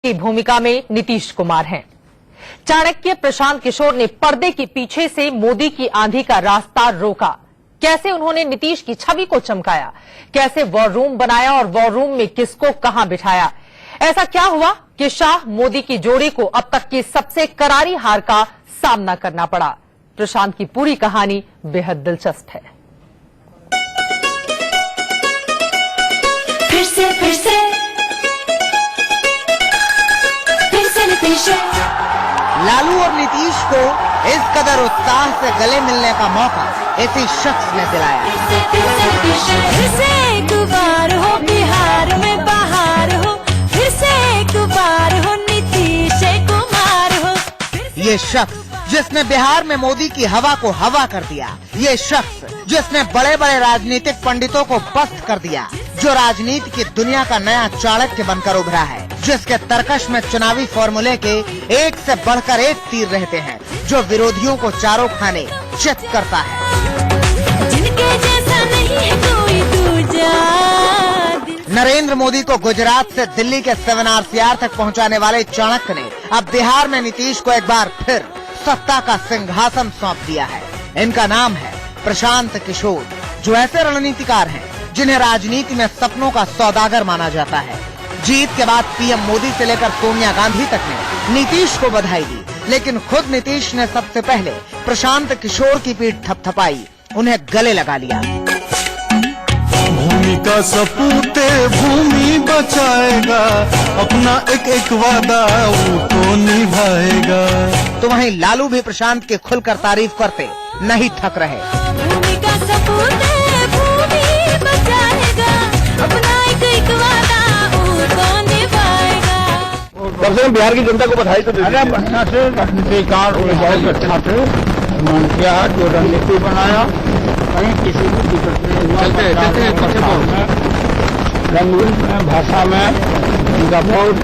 की भूमिका में नीतीश कुमार हैं। चाणक्य प्रशांत किशोर ने पर्दे के पीछे से मोदी की आंधी का रास्ता रोका। कैसे उन्होंने नीतीश की छवि को चमकाया, कैसे वॉर रूम बनाया और वॉर रूम में किसको कहां बिठाया। ऐसा क्या हुआ कि शाह मोदी की जोड़ी को अब तक की सबसे करारी हार का सामना करना पड़ा। प्रशांत की पूरी कहानी बेहद दिलचस्प है। लालू और नीतीश को इस कदर उत्साह से गले मिलने का मौका इसी शख्स ने दिलाया। फिर से एक बार हो बिहार में बहार हो, फिर से एक बार हो नीतीश कुमार हो। ये शख्स जिसने बिहार में मोदी की हवा को हवा कर दिया, ये शख्स जिसने बड़े बड़े राजनीतिक पंडितों को पस्त कर दिया, जो राजनीति की दुनिया का नया चाणक्य बनकर उभरा है, जिसके तर्कश में चुनावी फॉर्मूले के एक से बढ़कर एक तीर रहते हैं, जो विरोधियों को चारों खाने चित करता है। जिनके जैसा नहीं है कोई दूजा। नरेंद्र मोदी को गुजरात से दिल्ली के सेमिनार सीआर तक पहुंचाने वाले चाणक्य ने अब बिहार में नीतीश को एक बार फिर सत्ता का सिंहासन सौंप दिया है। इनका नाम है प्रशांत किशोर, जो ऐसे रणनीतिकार हैं जिन्हें राजनीति में सपनों का सौदागर माना जाता है। जीत के बाद पीएम मोदी से लेकर सोनिया गांधी तक ने नीतीश को बधाई दी, लेकिन खुद नीतीश ने सबसे पहले प्रशांत किशोर की पीठ थपथपाई, उन्हें गले लगा लिया। भूमि का सपूते भूमि बचाएगा, अपना एक एक वादा वो तो निभाएगा। तो वहीं लालू भी प्रशांत की खुलकर तारीफ करते नहीं थक रहे। भूमि का सपूते भूमि बचाएगा, अपना एक एक वादा वो तो निभाएगा। कम से कम बिहार की जनता को बधाई तो दीजिए। बढ़िया से रणनीतिकार बहुत अच्छा से मान किया, जो रणनीति बनाया कहीं किसी भी दिक्कत नहीं हुआ। रंगीन भाषा में उनका बहुत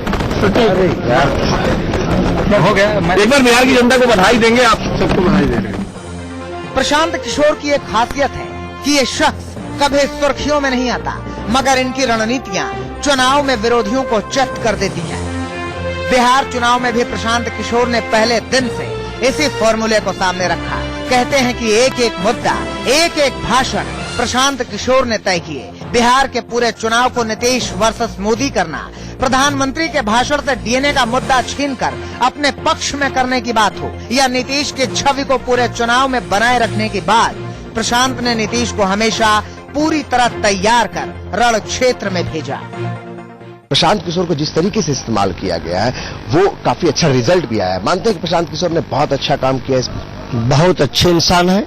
हो गया। एक बार बिहार की जनता को बधाई देंगे, आप सबको बधाई दे रहे हैं। प्रशांत किशोर की एक खासियत है कि ये शख्स कभी सुर्खियों में नहीं आता, मगर इनकी रणनीतियां चुनाव में विरोधियों को चित कर देती है। बिहार चुनाव में भी प्रशांत किशोर ने पहले दिन से इसी फॉर्मूले को सामने रखा। कहते हैं कि एक एक मुद्दा, एक एक भाषण प्रशांत किशोर ने तय किए। बिहार के पूरे चुनाव को नीतीश वर्सेस मोदी करना, प्रधानमंत्री के भाषण से डीएनए का मुद्दा छीनकर अपने पक्ष में करने की बात हो, या नीतीश की छवि को पूरे चुनाव में बनाए रखने की बात, प्रशांत ने नीतीश को हमेशा पूरी तरह तैयार कर रण क्षेत्र में भेजा। प्रशांत किशोर को जिस तरीके से इस्तेमाल किया गया है वो काफी अच्छा रिजल्ट भी आया है। मानते हैं कि प्रशांत किशोर ने बहुत अच्छा काम किया है। बहुत अच्छे इंसान है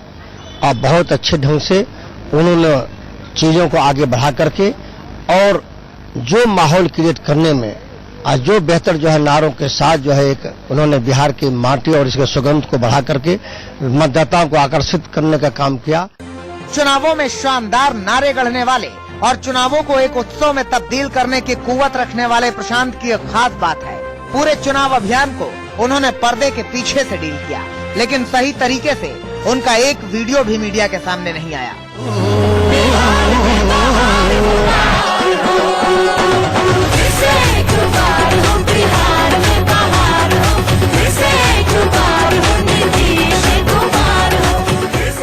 और बहुत अच्छे ढंग से उन्होंने चीजों को आगे बढ़ा करके और जो माहौल क्रिएट करने में आज जो बेहतर जो है नारों के साथ जो है एक उन्होंने बिहार की माटी और इसके सुगंध को बढ़ा करके मतदाताओं को आकर्षित करने का काम किया। चुनावों में शानदार नारे गढ़ने वाले और चुनावों को एक उत्सव में तब्दील करने की कुव्वत रखने वाले प्रशांत की एक खास बात है, पूरे चुनाव अभियान को उन्होंने पर्दे के पीछे से डील किया, लेकिन सही तरीके से उनका एक वीडियो भी मीडिया के सामने नहीं आया।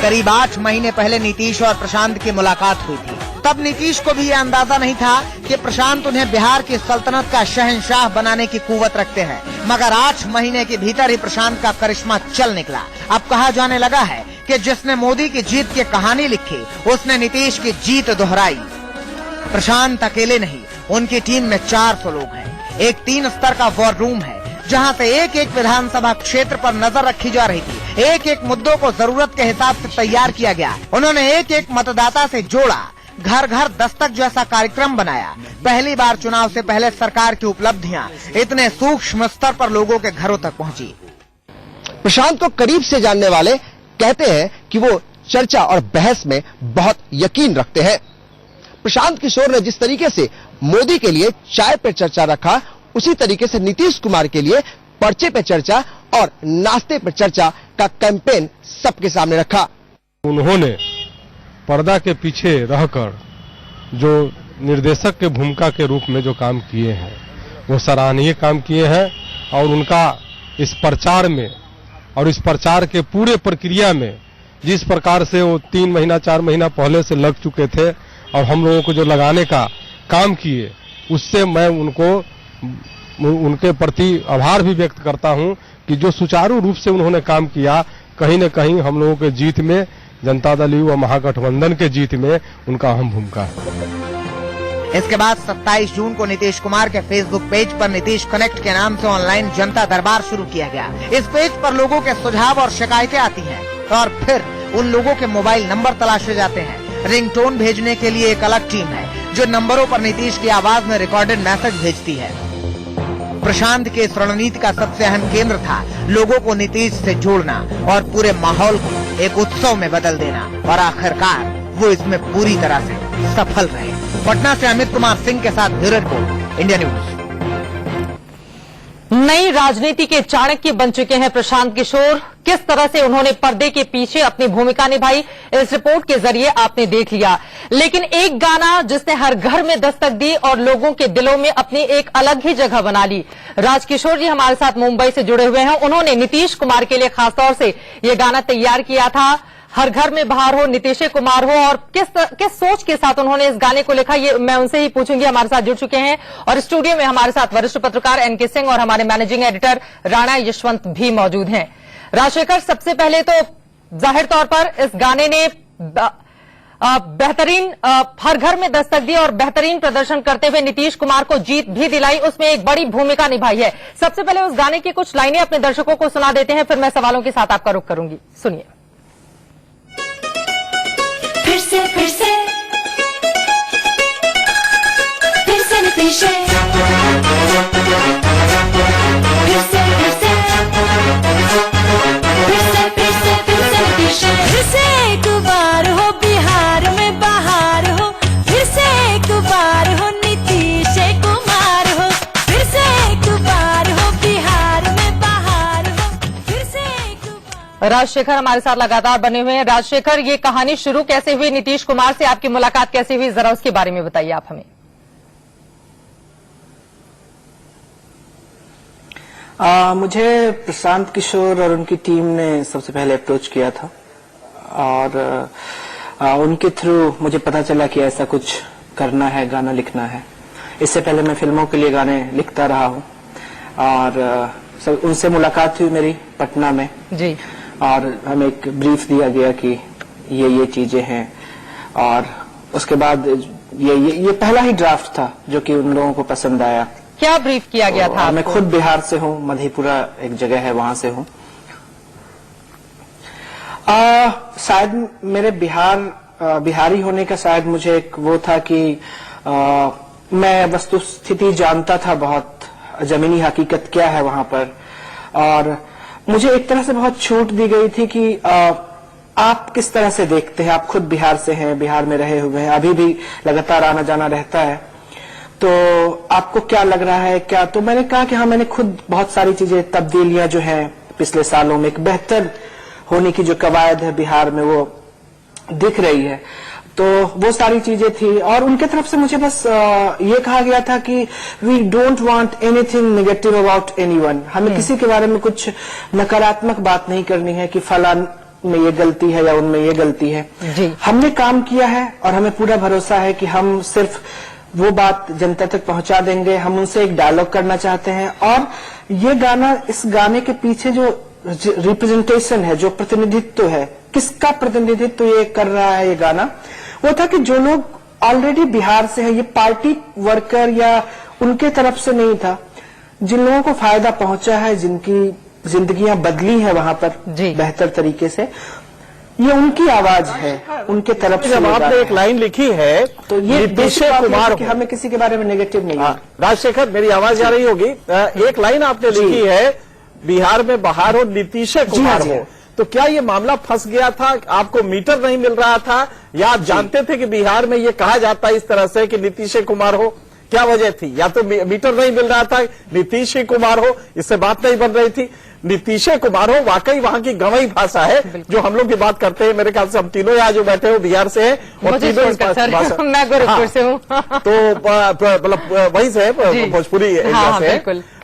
करीब 8 महीने पहले नीतीश और प्रशांत की मुलाकात हुई थी। तब नीतीश को भी ये अंदाजा नहीं था कि प्रशांत उन्हें बिहार की सल्तनत का शहंशाह बनाने की कुव्वत रखते हैं, मगर 8 महीने के भीतर ही प्रशांत का करिश्मा चल निकला। अब कहा जाने लगा है कि जिसने मोदी की जीत की कहानी लिखी, उसने नीतीश की जीत दोहराई। प्रशांत अकेले नहीं, उनकी टीम में 400 लोग हैं। एक 3 स्तर का वॉर रूम है, जहां से एक एक विधानसभा क्षेत्र पर नजर रखी जा रही थी। एक एक मुद्दों को जरूरत के हिसाब से तैयार किया गया। उन्होंने एक एक मतदाता से जोड़ा, घर घर दस्तक जैसा कार्यक्रम बनाया। पहली बार चुनाव से पहले सरकार की उपलब्धियां इतने सूक्ष्म स्तर पर लोगों के घरों तक पहुंची। प्रशांत को करीब से जानने वाले कहते हैं कि वो चर्चा और बहस में बहुत यकीन रखते हैं। प्रशांत किशोर ने जिस तरीके से मोदी के लिए चाय पे चर्चा रखा, उसी तरीके से नीतीश कुमार के लिए पर्चे पे चर्चा और नाश्ते पे चर्चा का कैंपेन सबके सामने रखा। उन्होंने पर्दा के पीछे रहकर जो निर्देशक के भूमिका के रूप में जो काम किए हैं वो सराहनीय काम किए हैं और उनका इस प्रचार में और इस प्रचार के पूरे प्रक्रिया में जिस प्रकार से वो 3 महीना 4 महीना पहले से लग चुके थे और हम लोगों को जो लगाने का काम किए, उससे मैं उनके प्रति आभार भी व्यक्त करता हूं कि जो सुचारू रूप से उन्होंने काम किया, कहीं न कहीं हम लोगों के जीत में, जनता दल व महागठबंधन के जीत में उनका अहम भूमिका है। इसके बाद 27 जून को नीतीश कुमार के फेसबुक पेज पर नीतीश कनेक्ट के नाम से ऑनलाइन जनता दरबार शुरू किया गया। इस पेज पर लोगों के सुझाव और शिकायतें आती हैं और फिर उन लोगों के मोबाइल नंबर तलाशे जाते हैं। रिंगटोन भेजने के लिए एक अलग टीम है जो नंबरों पर नीतीश की आवाज में रिकॉर्डेड मैसेज भेजती है। प्रशांत के इस रणनीति का सबसे अहम केंद्र था लोगों को नीतीश से जोड़ना और पूरे माहौल को एक उत्सव में बदल देना, और आखिरकार वो इसमें पूरी तरह से सफल रहे। पटना से अमित कुमार सिंह के साथ ब्यूरो रिपोर्ट, इंडिया न्यूज। नई राजनीति के चाणक्य बन चुके हैं प्रशांत किशोर। किस तरह से उन्होंने पर्दे के पीछे अपनी भूमिका निभाई, इस रिपोर्ट के जरिए आपने देख लिया। लेकिन एक गाना जिसने हर घर में दस्तक दी और लोगों के दिलों में अपनी एक अलग ही जगह बना ली। राजकिशोर जी हमारे साथ मुंबई से जुड़े हुए हैं। उन्होंने नीतीश कुमार के लिए खासतौर से ये गाना तैयार किया था, हर घर में बाहर हो, नीतीश कुमार हो, और किस सोच के साथ उन्होंने इस गाने को लिखा, ये मैं उनसे ही पूछूंगी। हमारे साथ जुड़ चुके हैं और स्टूडियो में हमारे साथ वरिष्ठ पत्रकार एनके सिंह और हमारे मैनेजिंग एडिटर राणा यशवंत भी मौजूद हैं। राजशेखर, सबसे पहले तो जाहिर तौर पर इस गाने ने बेहतरीन हर घर में दस्तक दी और बेहतरीन प्रदर्शन करते हुए नीतीश कुमार को जीत भी दिलाई, उसमें एक बड़ी भूमिका निभाई है। सबसे पहले उस गाने की कुछ लाइनें अपने दर्शकों को सुना देते हैं, फिर मैं सवालों के साथ आपका रुख करूंगी। सुनिए। फिर से नीतीश, फिर से एक बार हो बिहार में बहार हो, फिर से एक बार हो नीतीश कुमार हो, फिर से एक बार हो बिहार में बहार हो, फिर से एक बार। राजशेखर हमारे साथ लगातार बने हुए हैं। राजशेखर, ये कहानी शुरू कैसे हुई, नीतीश कुमार से आपकी मुलाकात कैसे हुई, जरा उसके बारे में बताइए आप हमें। मुझे प्रशांत किशोर और उनकी टीम ने सबसे पहले अप्रोच किया था और उनके थ्रू मुझे पता चला कि ऐसा कुछ करना है, गाना लिखना है। इससे पहले मैं फिल्मों के लिए गाने लिखता रहा हूँ और उनसे मुलाकात हुई मेरी पटना में जी, और हमें एक ब्रीफ दिया गया कि ये चीजें हैं और उसके बाद ये पहला ही ड्राफ्ट था जो कि उन लोगों को पसंद आया। क्या ब्रीफ किया गया था? मैं खुद बिहार से हूँ, मधेपुरा एक जगह है, वहां से हूँ। शायद मेरे बिहारी होने का शायद मुझे एक वो था कि मैं वस्तु स्थिति जानता था, बहुत जमीनी हकीकत क्या है वहां पर, और मुझे एक तरह से बहुत छूट दी गई थी कि आप किस तरह से देखते हैं। आप खुद बिहार से हैं, बिहार में रहे हुए हैं, अभी भी लगातार आना जाना रहता है, तो आपको क्या लग रहा है क्या? तो मैंने कहा कि हाँ, मैंने खुद बहुत सारी चीजें, तब्दीलियां जो हैं पिछले सालों में, एक बेहतर होने की जो कवायद है बिहार में वो दिख रही है, तो वो सारी चीजें थी। और उनके तरफ से मुझे बस ये कहा गया था कि we don't want anything negative about anyone. हमें किसी के बारे में कुछ नकारात्मक बात नहीं करनी है कि फलान में ये गलती है या उनमें ये गलती है। हमने काम किया है और हमें पूरा भरोसा है कि हम सिर्फ वो बात जनता तक पहुंचा देंगे। हम उनसे एक डायलॉग करना चाहते हैं और ये गाना, इस गाने के पीछे जो रिप्रेजेंटेशन है, जो प्रतिनिधित्व है, किसका प्रतिनिधित्व ये कर रहा है ये गाना, वो था कि जो लोग ऑलरेडी बिहार से है, ये पार्टी वर्कर या उनके तरफ से नहीं था, जिन लोगों को फायदा पहुंचा है, जिनकी जिंदगियां बदली है वहां पर बेहतर तरीके से, ये उनकी आवाज है, उनके तरफ से। जब आपने एक लाइन लिखी है तो ये नीतीश कुमार कि हमें किसी के बारे में नेगेटिव नहीं है। राजशेखर, मेरी आवाज आ रही होगी। एक लाइन आपने लिखी है, बिहार में बाहर हो, नीतीश कुमार हो, तो क्या ये मामला फंस गया था? आपको मीटर नहीं मिल रहा था या आप जानते थे कि बिहार में ये कहा जाता है इस तरह से कि नीतीश कुमार हो? क्या वजह थी? या तो मीटर नहीं मिल रहा था, नीतीश कुमार हो, इससे बात नहीं बन रही थी। नीतीश कुमार हो वाकई वहां की गंवई भाषा है जो हम लोग की बात करते हैं। मेरे ख्याल से हम तीनों यहाँ जो बैठे हो बिहार से हैं और तीनों इस भाषा मैं गोरखपुर से हूँ तो मतलब वहीं से है, भोजपुरी एरिया से है।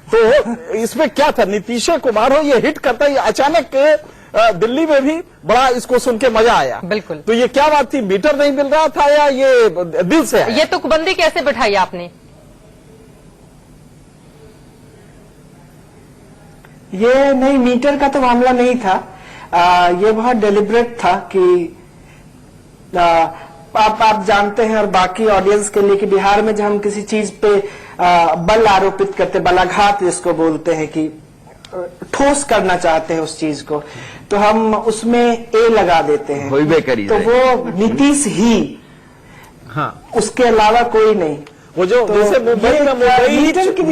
तो इसमें क्या था? नीतीश कुमार हो ये हिट करता है, अचानक दिल्ली में भी बड़ा इसको सुन के मजा आया। बिल्कुल। तो ये क्या बात थी? मीटर नहीं मिल रहा था या ये दिल से आया? ये तुकबंदी कैसे बैठाई आपने? ये नहीं, मीटर का तो मामला नहीं था। ये बहुत डेलिब्रेट था कि आप जानते हैं और बाकी ऑडियंस के लिए कि बिहार में जब हम किसी चीज पे बल आरोपित करते, बलाघात जिसको बोलते हैं, कि ठोस करना चाहते हैं उस चीज को, तो हम उसमें ए लगा देते हैं। तो वो नीतीश ही, उसके अलावा कोई नहीं। वो जो जैसे मुंबई में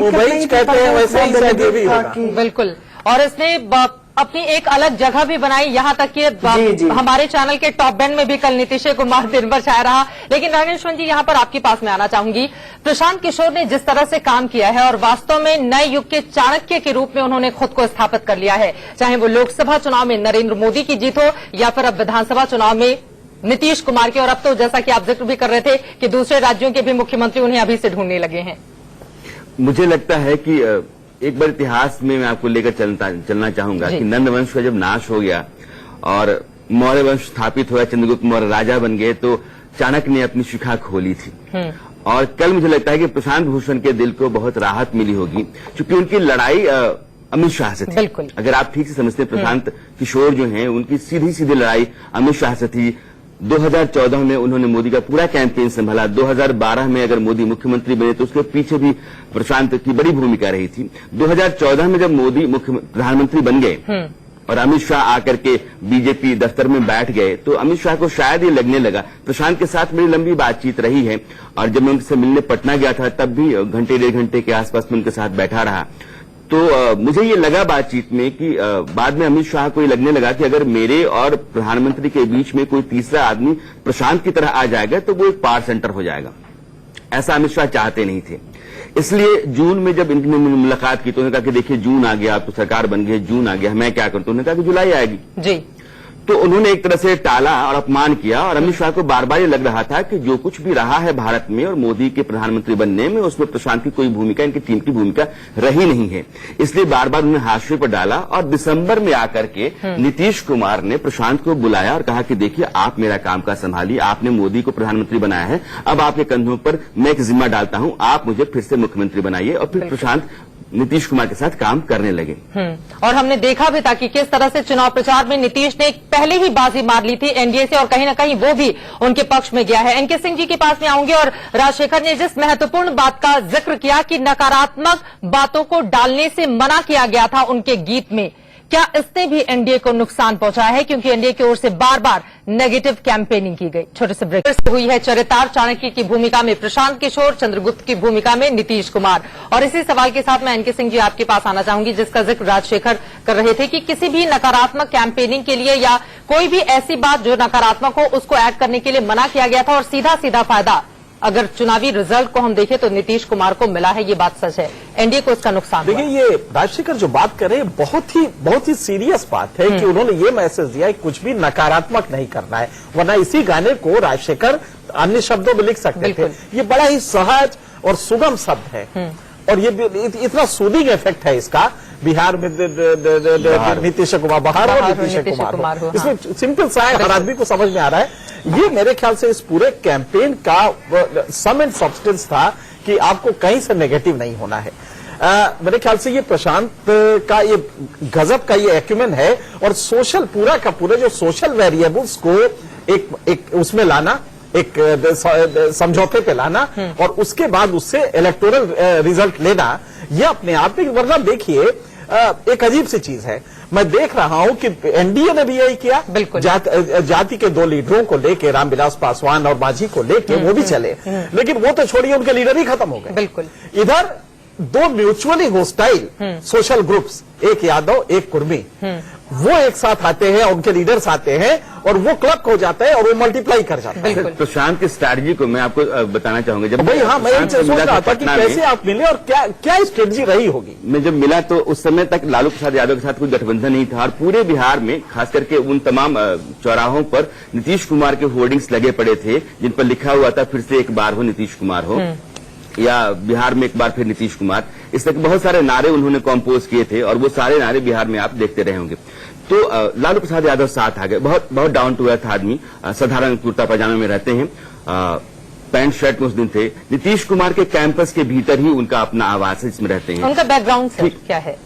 मुंबई कहते हैं वैसे ही शायद ये भी होगा। बिल्कुल। और इसने अपनी एक अलग जगह भी बनाई, यहाँ तक कि हमारे चैनल के टॉप बैंड में भी कल नीतीश कुमार दिन भर छाया रहा। लेकिन राघवेश्वर जी, यहाँ पर आपके पास में आना चाहूंगी। प्रशांत किशोर ने जिस तरह से काम किया है और वास्तव में नए युग के चाणक्य के रूप में उन्होंने खुद को स्थापित कर लिया है, चाहे वो लोकसभा चुनाव में नरेंद्र मोदी की जीत हो या फिर अब विधानसभा चुनाव में नीतीश कुमार के, और अब तो जैसा कि आप जिक्र भी कर रहे थे कि दूसरे राज्यों के भी मुख्यमंत्री उन्हें अभी से ढूंढने लगे हैं। मुझे लगता है कि एक बार इतिहास में मैं आपको लेकर चलना चाहूंगा कि नंद वंश का जब नाश हो गया और मौर्य वंश स्थापित हुआ, चंद्रगुप्त मौर्य राजा बन गए, तो चाणक्य ने अपनी शिखा खोली थी। और कल मुझे लगता है कि प्रशांत भूषण के दिल को बहुत राहत मिली होगी, क्योंकि उनकी लड़ाई अमित शाह से थी। अगर आप ठीक से समझते हैं, प्रशांत किशोर जो हैं उनकी सीधी सीधी लड़ाई अमित शाह से थी। 2014 में उन्होंने मोदी का पूरा कैंपेन संभाला। 2012 में अगर मोदी मुख्यमंत्री बने तो उसके पीछे भी प्रशांत की बड़ी भूमिका रही थी। 2014 में जब मोदी प्रधानमंत्री बन गए और अमित शाह आकर के बीजेपी दफ्तर में बैठ गए, तो अमित शाह को शायद ये लगने लगा। प्रशांत के साथ मेरी लंबी बातचीत रही है और जब मैं उनसे मिलने पटना गया था तब भी घंटे 1.5 घंटे के आसपास में उनके साथ बैठा रहा। तो मुझे ये लगा बातचीत में कि बाद में अमित शाह को ये लगने लगा कि अगर मेरे और प्रधानमंत्री के बीच में कोई तीसरा आदमी प्रशांत की तरह आ जाएगा तो वो एक पावर सेंटर हो जाएगा। ऐसा अमित शाह चाहते नहीं थे। इसलिए जून में जब इनकी मुलाकात की तो उन्होंने कहा कि देखिए जून आ गया, अब तो सरकार बन गई, जून आ गया, मैं क्या करूं? तो उन्होंने कहा कि जुलाई आएगी जी। तो उन्होंने एक तरह से टाला और अपमान किया और अमित शाह को बार बार ये लग रहा था कि जो कुछ भी रहा है भारत में और मोदी के प्रधानमंत्री बनने में, उसमें प्रशांत की कोई भूमिका, इनकी टीम की भूमिका रही नहीं है। इसलिए बार बार उन्होंने हाशिए पर डाला और दिसंबर में आकर के नीतीश कुमार ने प्रशांत को बुलाया और कहा कि देखिए आप मेरा काम का संभालिए, आपने मोदी को प्रधानमंत्री बनाया है, अब आपके कंधों पर मैं एक जिम्मा डालता हूं, आप मुझे फिर से मुख्यमंत्री बनाइए। और फिर प्रशांत नीतीश कुमार के साथ काम करने लगे। और हमने देखा भी था कि किस तरह से चुनाव प्रचार में नीतीश ने पहले ही बाजी मार ली थी एनडीए से और कहीं न कहीं वो भी उनके पक्ष में गया है। एनके सिंह जी के पास में आऊंगे और राजशेखर ने जिस महत्वपूर्ण बात का जिक्र किया कि नकारात्मक बातों को डालने से मना किया गया था उनके गीत में, क्या इसने भी एनडीए को नुकसान पहुंचाया है? क्योंकि एनडीए की ओर से बार बार नेगेटिव कैंपेनिंग की गई। छोटे से ब्रेक हुई है चरितार चाणक्य की भूमिका में प्रशांत किशोर, चंद्रगुप्त की भूमिका में नीतीश कुमार। और इसी सवाल के साथ मैं एनके सिंह जी आपके पास आना चाहूंगी, जिसका जिक्र राजशेखर कर रहे थे कि किसी भी नकारात्मक कैंपेनिंग के लिए या कोई भी ऐसी बात जो नकारात्मक हो उसको ऐड करने के लिए मना किया गया था और सीधा सीधा फायदा अगर चुनावी रिजल्ट को हम देखें तो नीतीश कुमार को मिला है। ये बात सच है, एनडीए को इसका नुकसान। देखिए ये राजशेखर जो बात कर रहे हैं बहुत ही सीरियस बात है कि उन्होंने ये मैसेज दिया है कुछ भी नकारात्मक नहीं करना है, वरना इसी गाने को राजशेखर अन्य शब्दों में लिख सकते थे। ये बड़ा ही सहज और सुगम शब्द है और ये इतना सूदिंग इफेक्ट है इसका। बिहार में नीतीश कुमार, बहार और नीतीश कुमार हो, इसमें सिंपल सा है, हर आदमी को समझ में आ रहा है। ये मेरे ख्याल से इस पूरे कैंपेन का सम एंड सब्सटेंस था कि आपको कहीं से नेगेटिव नहीं होना है। मेरे ख्याल से ये प्रशांत का ये गजब का ये एक्यूमेन है और सोशल पूरा का पूरा जो सोशल वेरिएबल्स को एक उसमें लाना, एक समझौते पे लाना और उसके बाद उससे इलेक्टोरल रिजल्ट लेना, ये अपने आप में, वरना देखिए एक अजीब सी चीज है। मैं देख रहा हूं कि एनडीए ने भी यही किया, जाति के दो लीडरों को लेके, रामविलास पासवान और मांझी को लेके वो भी चले, लेकिन वो तो छोड़िए, उनके लीडर ही खत्म हो गए। बिल्कुल। इधर दो म्यूचुअली होस्टाइल सोशल ग्रुप्स, एक यादव एक कुर्मी, वो एक साथ आते हैं, उनके लीडर्स आते हैं और वो क्लब हो जाता है और वो मल्टीप्लाई कर जाता है। प्रशांत की स्ट्रैटेजी को मैं आपको बताना चाहूंगा। जब भाई हाँ, मैं सोच रहा था कि कैसे आप मिले और क्या स्ट्रेटजी रही होगी। मैं जब मिला तो उस समय तक लालू प्रसाद यादव के साथ कोई गठबंधन नहीं था और पूरे बिहार में खास करके उन तमाम चौराहों पर नीतीश कुमार के होर्डिंग्स लगे पड़े थे जिन पर लिखा हुआ था फिर से एक बार हो नीतीश कुमार हो, या बिहार में एक बार फिर नीतीश कुमार। इस तरह के बहुत सारे नारे उन्होंने कंपोज किए थे और वो सारे नारे बिहार में आप देखते रहे होंगे। तो लालू प्रसाद यादव साथ आ गए, बहुत डाउन टू अर्थ आदमी, साधारण कुर्ता पजामे में रहते हैं, पैंट शर्ट में उस दिन थे। नीतीश कुमार के कैंपस के भीतर ही उनका अपना आवास है जिसमें रहते हैं। उनका बैकग्राउंड क्या है?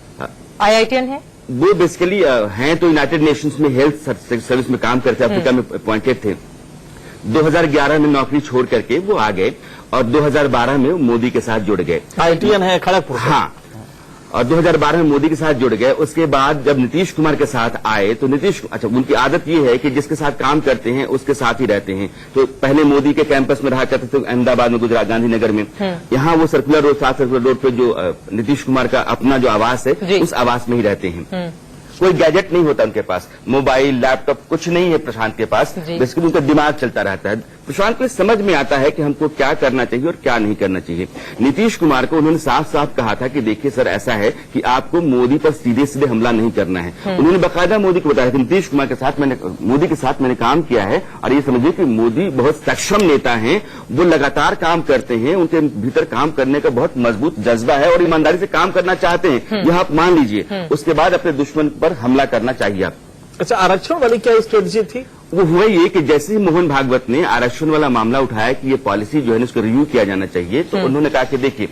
IITian है वो, बेसिकली हैं तो यूनाइटेड नेशंस में हेल्थ सर्विस में काम करते, अफ्रीका में अपॉइंटेड थे। 2011 में नौकरी छोड़ करके वो आ गए और 2012 में मोदी के साथ जुड़ गए। IITian है खड़गपुर। हाँ, और 2012 में मोदी के साथ जुड़ गए। उसके बाद जब नीतीश कुमार के साथ आए तो उनकी आदत ये है कि जिसके साथ काम करते हैं उसके साथ ही रहते हैं। तो पहले मोदी के कैंपस में रहा करते थे अहमदाबाद में, गुजरात गांधीनगर में। यहाँ वो सर्कुलर रोड, 7 सर्कुलर रोड पे जो नीतीश कुमार का अपना जो आवास है उस आवास में ही रहते हैं। कोई गैजेट नहीं होता उनके पास, मोबाइल लैपटॉप कुछ नहीं है प्रशांत के पास, बेसिकली उनका दिमाग चलता रहता है। प्रशांत को समझ में आता है कि हमको क्या करना चाहिए और क्या नहीं करना चाहिए। नीतीश कुमार को उन्होंने साफ साफ कहा था कि देखिए सर, ऐसा है कि आपको मोदी पर सीधे सीधे हमला नहीं करना है। उन्होंने बाकायदा मोदी को बताया कि नीतीश कुमार के साथ मोदी के साथ मैंने काम किया है और ये समझिए कि मोदी बहुत सक्षम नेता हैं, वो लगातार काम करते हैं, उनके भीतर काम करने का बहुत मजबूत जज्बा है और ईमानदारी से काम करना चाहते हैं, यह आप मान लीजिए। उसके बाद अपने दुश्मन पर हमला करना चाहिए आप। अच्छा, आरक्षण वाली क्या स्ट्रेटजी थी? वो हुआ ये कि जैसे ही मोहन भागवत ने आरक्षण वाला मामला उठाया कि ये पॉलिसी जो है उसको रिव्यू किया जाना चाहिए, तो उन्होंने कहा कि देखिए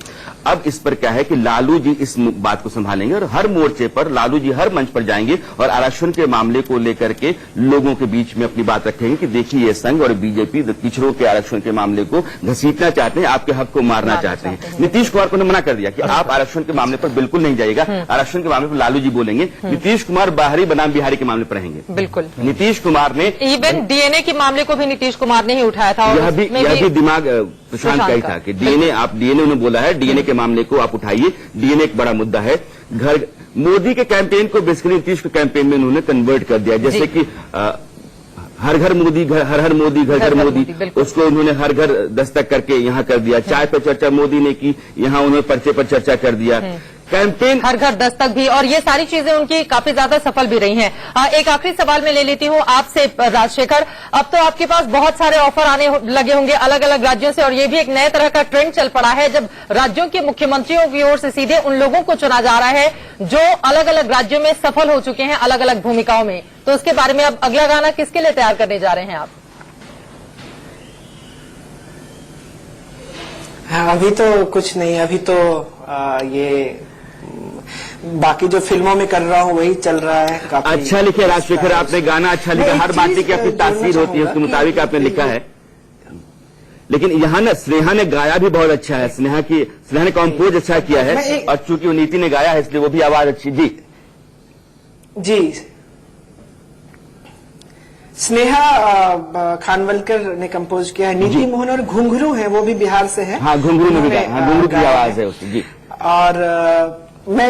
अब इस पर क्या है कि लालू जी इस बात को संभालेंगे और हर मोर्चे पर लालू जी हर मंच पर जाएंगे और आरक्षण के मामले को लेकर के लोगों के बीच में अपनी बात रखेंगे कि देखिए ये संघ और बीजेपी पिछड़ों के आरक्षण के मामले को घसीटना चाहते हैं, आपके हक को मारना चाहते हैं। नीतीश कुमार को मना कर दिया कि आप आरक्षण के मामले पर बिल्कुल नहीं जाइएगा, आरक्षण के मामले पर लालू जी बोलेंगे। नीतीश कुमार बाहरी बनाम बिहारी के मामले पर रहेंगे। बिल्कुल, नीतीश कुमार ने इवन DNA के मामले को भी नीतीश कुमार ने ही उठाया था। यह भी दिमाग प्रशांत का ही था कि डीएनए उन्होंने बोला है, डीएनए के मामले को आप उठाइए, डीएनए एक बड़ा मुद्दा है। घर मोदी के कैंपेन को बेसिकली नीतीश के कैंपेन में उन्होंने कन्वर्ट कर दिया, जैसे कि हर घर मोदी, हर हर मोदी, घर घर मोदी, उसको उन्होंने हर घर दस्तक करके यहाँ कर दिया। चाय पर चर्चा मोदी ने की, यहाँ उन्होंने पर्चे पर चर्चा कर दिया। कैंपेन हर घर दस्तक भी, और ये सारी चीजें उनकी काफी ज्यादा सफल भी रही हैं। एक आखिरी सवाल मैं ले लेती हूँ आपसे राजशेखर, अब तो आपके पास बहुत सारे ऑफर आने लगे होंगे अलग अलग राज्यों से, और ये भी एक नए तरह का ट्रेंड चल पड़ा है जब राज्यों के मुख्यमंत्रियों की ओर से सीधे उन लोगों को चुना जा रहा है जो अलग अलग राज्यों में सफल हो चुके हैं अलग अलग भूमिकाओं में। तो उसके बारे में अब अगला गाना किसके लिए तैयार करने जा रहे हैं आप? हाँ, अभी तो कुछ नहीं, अभी तो ये बाकी जो फिल्मों में कर रहा हूँ वही चल रहा है। अच्छा लिखे राजशेखर, आपने गाना अच्छा लिखा, हर बात की अपनी तासीर होती है, उसके मुताबिक आपने लिखा है। लेकिन यहाँ ना स्नेहा ने गाया भी बहुत अच्छा है, स्नेहा ने कंपोज अच्छा किया है, और चूंकि वो नीति ने गाया है इसलिए वो भी आवाज अच्छी। जी स्नेहा खानवलकर ने कंपोज किया है, नीति मोहन और घुंघरू है, वो भी बिहार से है। हाँ, घुंघरू में भी घुंघरू की आवाज है उसकी। जी, और मैं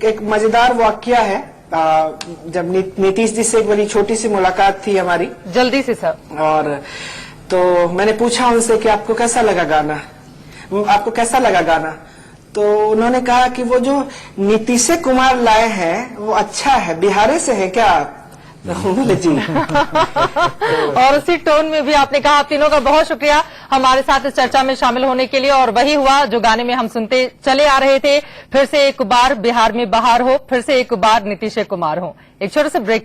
एक मजेदार वाकया है, जब नीतीश जी से एक बड़ी छोटी सी मुलाकात थी हमारी, जल्दी से सर, और तो मैंने पूछा उनसे कि आपको कैसा लगा गाना, तो उन्होंने कहा कि वो जो नीतीश कुमार लाए हैं वो अच्छा है, बिहार से है क्या? जी और उसी टोन में भी आपने कहा। आप तीनों का बहुत शुक्रिया हमारे साथ इस चर्चा में शामिल होने के लिए, और वही हुआ जो गाने में हम सुनते चले आ रहे थे, फिर से एक बार बिहार में बहार हो, फिर से एक बार नीतीश कुमार हो। एक छोटे से ब्रेक